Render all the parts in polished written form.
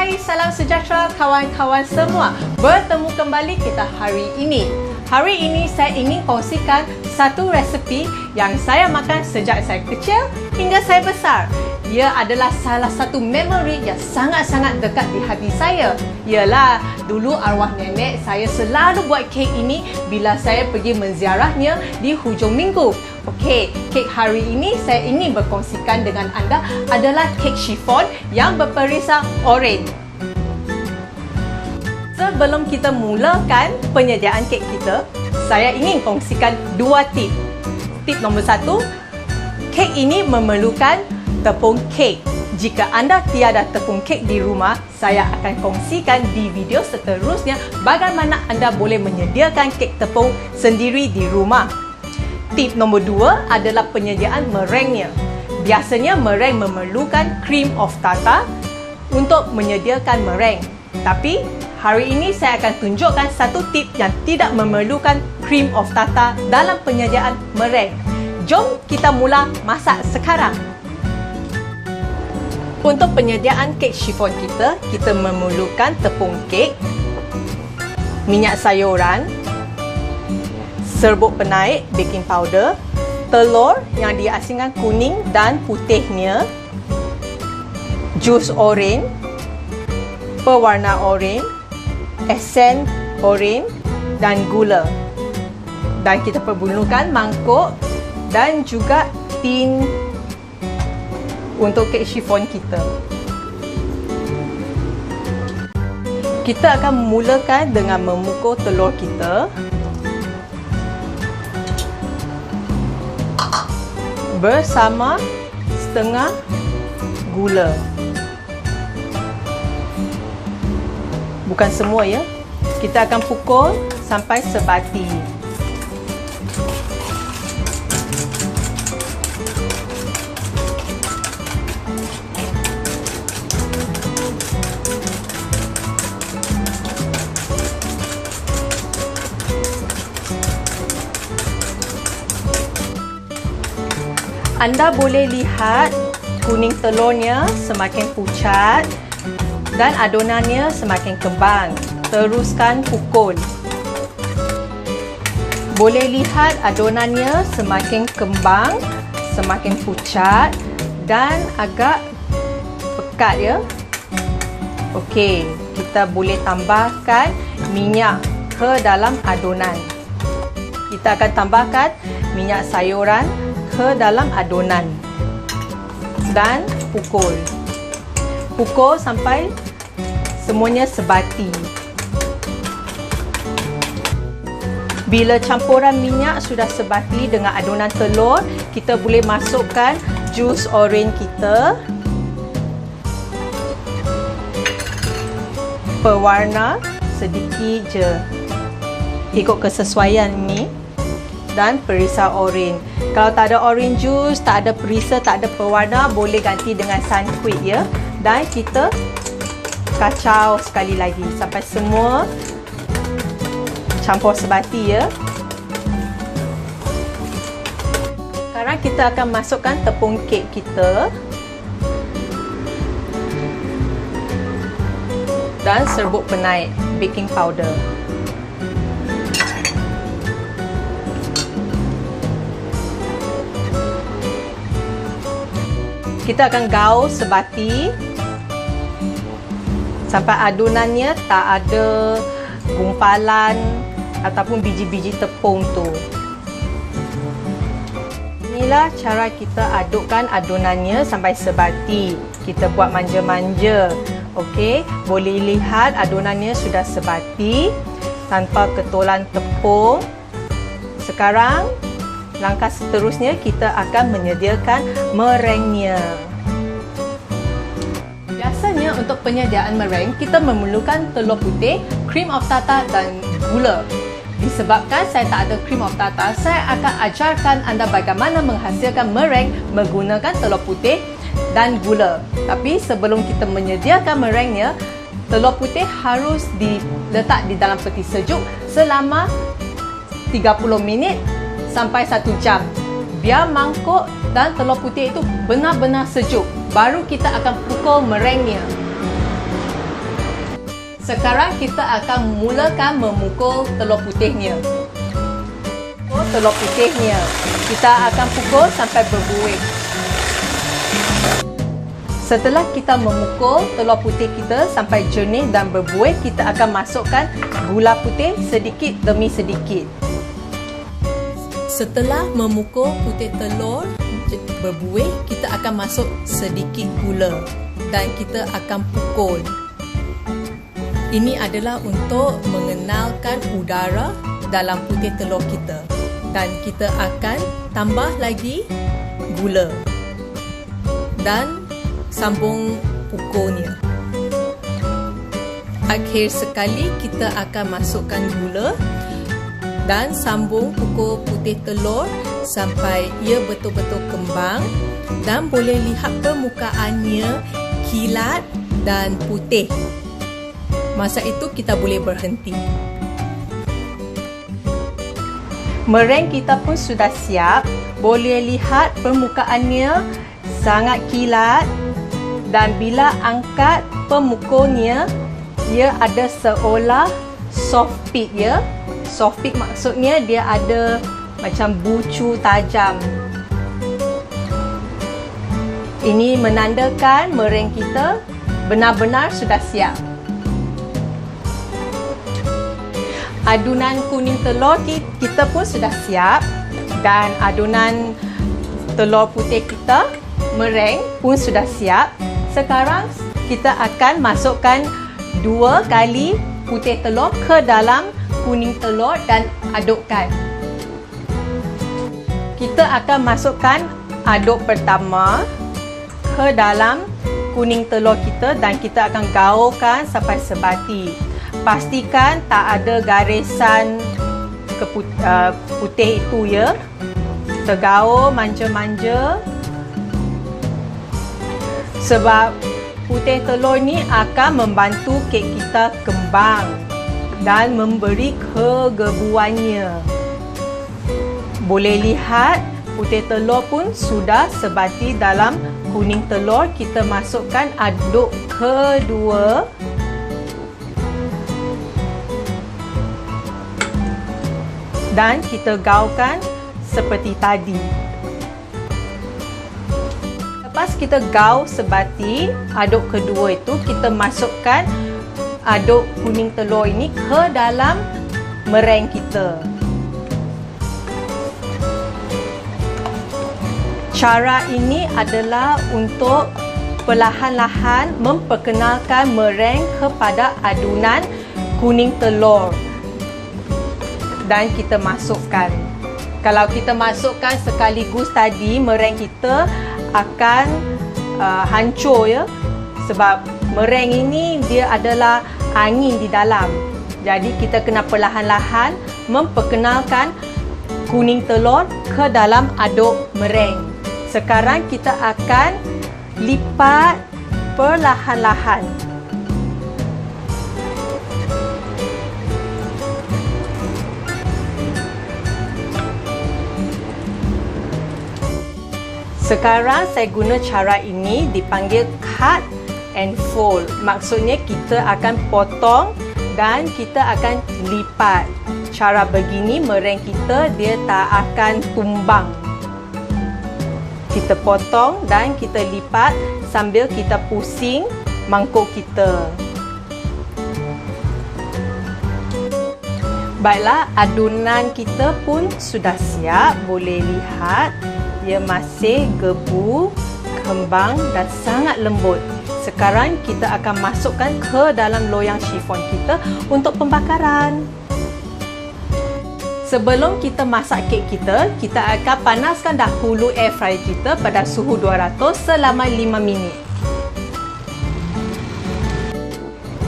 Hai, salam sejahtera kawan-kawan semua. Bertemu kembali kita hari ini. Hari ini saya ingin kongsikan satu resepi yang saya makan sejak saya kecil hingga saya besar. Ia adalah salah satu memori yang sangat-sangat dekat di hati saya. Ialah dulu arwah nenek saya selalu buat kek ini bila saya pergi menziarahnya di hujung minggu. Okey, kek hari ini saya ingin berkongsikan dengan anda adalah kek chiffon yang berperisa oranye. Sebelum kita mulakan penyediaan kek kita, saya ingin kongsikan dua tip. Tip nombor satu, kek ini memerlukan tepung kek. Jika anda tiada tepung kek di rumah, saya akan kongsikan di video seterusnya bagaimana anda boleh menyediakan kek tepung sendiri di rumah. Tip nombor dua adalah penyediaan merengnya. Biasanya mereng memerlukan cream of tartar untuk menyediakan mereng. Tapi hari ini saya akan tunjukkan satu tip yang tidak memerlukan cream of tartar dalam penyediaan mereng. Jom kita mula masak sekarang. Untuk penyediaan kek chiffon kita memerlukan tepung kek, minyak sayuran, serbuk penaik baking powder, telur yang diasingkan kuning dan putihnya, jus oranye, pewarna oranye, esen oranye dan gula. Dan kita perlukan mangkuk dan juga tin untuk kek chiffon kita. Kita akan mulakan dengan memukul telur kita bersama setengah gula. Bukan semua ya. Kita akan pukul sampai sebati. Anda boleh lihat kuning telurnya semakin pucat dan adonannya semakin kembang. Teruskan pukul. Boleh lihat adonannya semakin kembang, semakin pucat dan agak pekat ya. Okey, kita boleh tambahkan minyak ke dalam adonan. Kita akan tambahkan minyak sayuran ke dalam adonan dan pukul sampai semuanya sebati. Bila campuran minyak sudah sebati dengan adonan telur, kita boleh masukkan jus oranye kita, pewarna sedikit je ikut kesesuaian ni, dan perisa oranye. Kalau tak ada orange juice, tak ada perisa, tak ada pewarna, boleh ganti dengan sunquid ya. Dan kita kacau sekali lagi sampai semua campur sebati ya. Sekarang kita akan masukkan tepung kek kita dan serbuk penaik baking powder. Kita akan gaul sebati sampai adonannya tak ada gumpalan ataupun biji-biji tepung tu. Inilah cara kita adukkan adonannya sampai sebati. Kita buat manja-manja. Okey, boleh lihat adonannya sudah sebati tanpa ketulan tepung. Sekarang langkah seterusnya kita akan menyediakan merengnya. Biasanya untuk penyediaan mereng kita memerlukan telur putih, cream of tartar dan gula. Disebabkan saya tak ada cream of tartar, saya akan ajarkan anda bagaimana menghasilkan mereng menggunakan telur putih dan gula. Tapi sebelum kita menyediakan merengnya, telur putih harus diletak di dalam peti sejuk selama 30 minit sampai 1 jam. Biar mangkuk dan telur putih itu benar-benar sejuk. Baru kita akan pukul merengnya. Sekarang kita akan mulakan memukul telur putihnya. Telur putihnya kita akan pukul sampai berbuih. Setelah kita memukul telur putih kita sampai jernih dan berbuih, kita akan masukkan gula putih sedikit demi sedikit. Setelah memukul putih telur berbuih, kita akan masuk sedikit gula dan kita akan pukul. Ini adalah untuk mengenalkan udara dalam putih telur kita. Dan kita akan tambah lagi gula dan sambung pukulnya. Akhir sekali kita akan masukkan gula dan sambung pukul putih telur sampai ia betul-betul kembang dan boleh lihat permukaannya kilat dan putih. Masa itu kita boleh berhenti. Meringue kita pun sudah siap. Boleh lihat permukaannya sangat kilat dan bila angkat pemukulnya, ia ada seolah soft peak ya. Soft peak maksudnya dia ada macam bucu tajam. Ini menandakan meringue kita benar-benar sudah siap. Adunan kuning telur kita pun sudah siap dan adunan telur putih kita, meringue pun sudah siap. Sekarang kita akan masukkan 2 kali putih telur ke dalam kuning telur dan adukkan. Kita akan masukkan aduk pertama ke dalam kuning telur kita dan kita akan gaulkan sampai sebati. Pastikan tak ada garisan putih itu ya. Tergaul manja-manja. Sebab putih telur ni akan membantu kek kita kembang dan memberi kegebuannya. Boleh lihat putih telur pun sudah sebati dalam kuning telur. Kita masukkan aduk kedua. Dan kita gaulkan seperti tadi. Lepas kita gaul sebati aduk kedua itu, kita masukkan aduk kuning telur ini ke dalam meringue kita. Cara ini adalah untuk perlahan-lahan memperkenalkan meringue kepada adunan kuning telur. Dan kita masukkan. Kalau kita masukkan sekaligus tadi, meringue kita akan hancur ya. Sebab meringue ini dia adalah angin di dalam. Jadi kita kena perlahan-lahan memperkenalkan kuning telur ke dalam aduk meringue. Sekarang kita akan lipat perlahan-lahan. Sekarang saya guna cara ini dipanggil cut and fold. Maksudnya kita akan potong dan kita akan lipat. Cara begini meringue kita dia tak akan tumbang. Kita potong dan kita lipat sambil kita pusing mangkuk kita. Baiklah, adunan kita pun sudah siap. Boleh lihat dia masih gebu, kembang dan sangat lembut. Sekarang kita akan masukkan ke dalam loyang chiffon kita untuk pembakaran. Sebelum kita masak kek kita, kita akan panaskan dahulu air fryer kita pada suhu 200 selama 5 minit.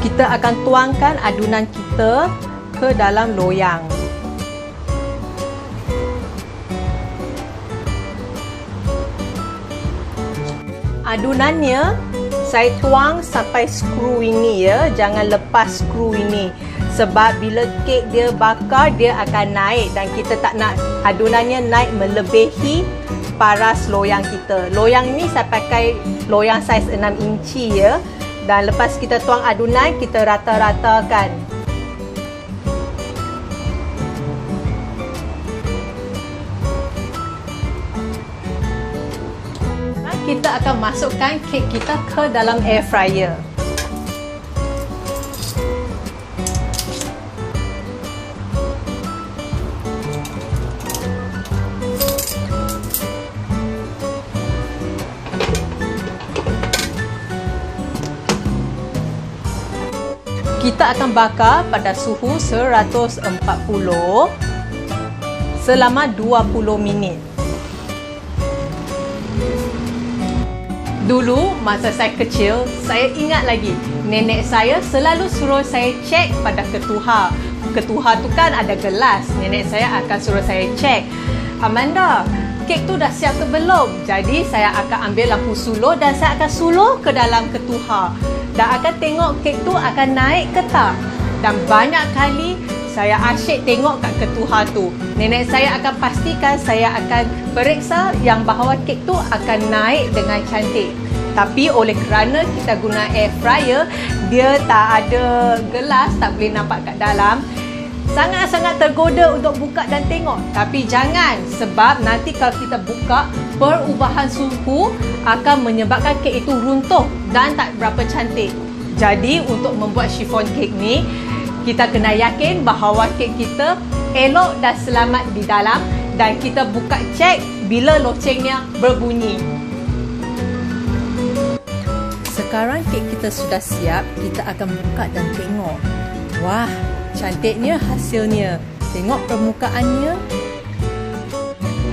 Kita akan tuangkan adunan kita ke dalam loyang. Adunannya saya tuang sampai skru ini ya, jangan lepas skru ini. Sebab bila kek dia bakar, dia akan naik dan kita tak nak adunannya naik melebihi paras loyang kita. Loyang ni saya pakai loyang saiz 6 inci ya. Dan lepas kita tuang adunan, kita rata-ratakan. Kita akan masukkan kek kita ke dalam air fryer. Kita akan bakar pada suhu 140 selama 20 minit. Dulu, masa saya kecil, saya ingat lagi, nenek saya selalu suruh saya cek pada ketuha. Ketuha tu kan ada gelas. Nenek saya akan suruh saya cek, Amanda, kek tu dah siap ke belum? Jadi, saya akan ambil lampu suluh dan saya akan suluh ke dalam ketuha. Dan akan tengok kek tu akan naik ke tak. Dan banyak kali saya asyik tengok kat ketuha tu. Nenek saya akan pastikan saya akan periksa yang bahawa kek tu akan naik dengan cantik. Tapi oleh kerana kita guna air fryer, dia tak ada gelas, tak boleh nampak kat dalam. Sangat-sangat tergoda untuk buka dan tengok. Tapi jangan, sebab nanti kalau kita buka, perubahan suhu akan menyebabkan kek itu runtuh dan tak berapa cantik. Jadi untuk membuat chiffon cake ni, kita kena yakin bahawa kek kita elok dan selamat di dalam, dan kita buka cek bila locengnya berbunyi. Sekarang kek kita sudah siap, kita akan buka dan tengok. Wah, cantiknya hasilnya. Tengok permukaannya.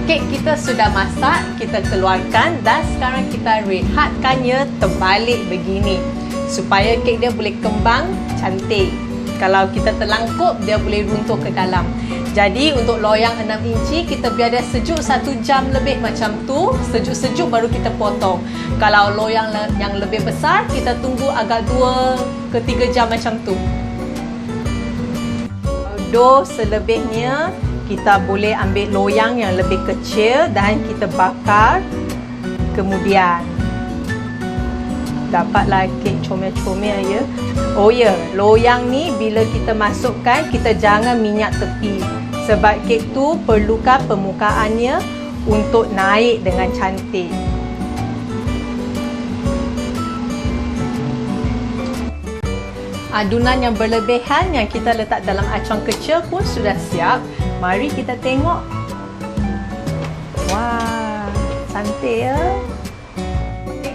Kek kita sudah masak, kita keluarkan dan sekarang kita rehatkannya terbalik begini supaya kek dia boleh kembang cantik. Kalau kita terlangkup, dia boleh runtuh ke dalam. Jadi untuk loyang 6 inci, kita biar dia sejuk 1 jam lebih macam tu. Sejuk-sejuk baru kita potong. Kalau loyang yang lebih besar, kita tunggu agak 2 ke 3 jam macam tu. Dough selebihnya, kita boleh ambil loyang yang lebih kecil dan kita bakar. Kemudian dapatlah kek comel-comel ya. Oh ya, loyang ni bila kita masukkan, kita jangan minyak tepi. Sebab kek tu perlukan permukaannya untuk naik dengan cantik. Adunan yang berlebihan yang kita letak dalam acuan kecil pun sudah siap. Mari kita tengok. Wah, cantik ya.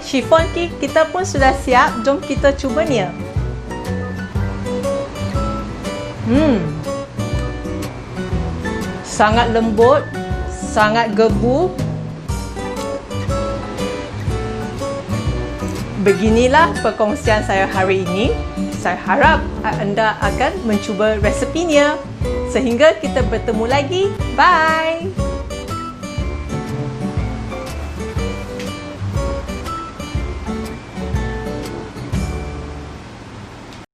Chiffon cake kita pun sudah siap. Jom kita cuba ni ya. Sangat lembut, sangat gebu. Beginilah perkongsian saya hari ini. Saya harap anda akan mencuba resepinya. Sehingga kita bertemu lagi. Bye!